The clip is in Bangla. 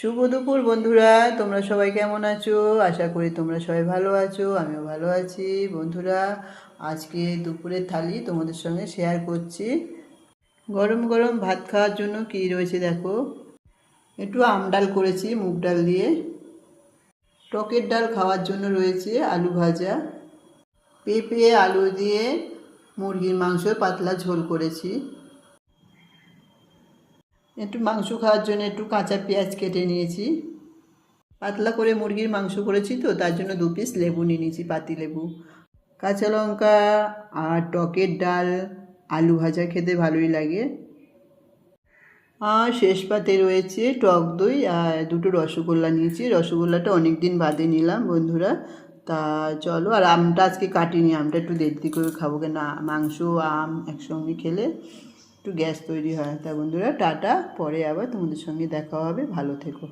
শুভ দুপুর বন্ধুরা, তোমরা সবাই কেমন আছো? আশা করি তোমরা সবাই ভালো আছো, আমিও ভালো আছি। বন্ধুরা, আজকে দুপুরের থালি তোমাদের সঙ্গে শেয়ার করছি। গরম গরম ভাত খাওয়ার জন্য কি রয়েছে দেখো। একটু আম ডাল করেছি মুগ ডাল দিয়ে। টকের ডাল খাওয়ার জন্য রয়েছে আলু ভাজা। পেঁপে আলু দিয়ে মুরগির মাংস পাতলা ঝোল করেছি। একটু মাংস খাওয়ার জন্য একটু কাঁচা পেঁয়াজ কেটে নিয়েছি। পাতলা করে মুরগির মাংস করেছি তো, তার জন্য 2 পিস লেবু নিয়ে নিয়েছি, পাতি লেবু, কাঁচা লঙ্কা আর টকের ডাল। আলু ভাজা খেতে ভালোই লাগে। আর শেষ পাতে রয়েছে টক দই আর 2টো রসগোল্লা নিয়েছি। রসগোল্লাটা অনেক দিন বাদে নিলাম বন্ধুরা। তা চলো, আর আমটা আজকে কাটিনি, আমটা একটু দেরি করে খাবো, কেন মাংস আম একসঙ্গে খেলে একটু গ্যাস তৈরি হয়। তা বন্ধুরা টাটা, পরে আবার তোমাদের সঙ্গে দেখা হবে, ভালো থেকো।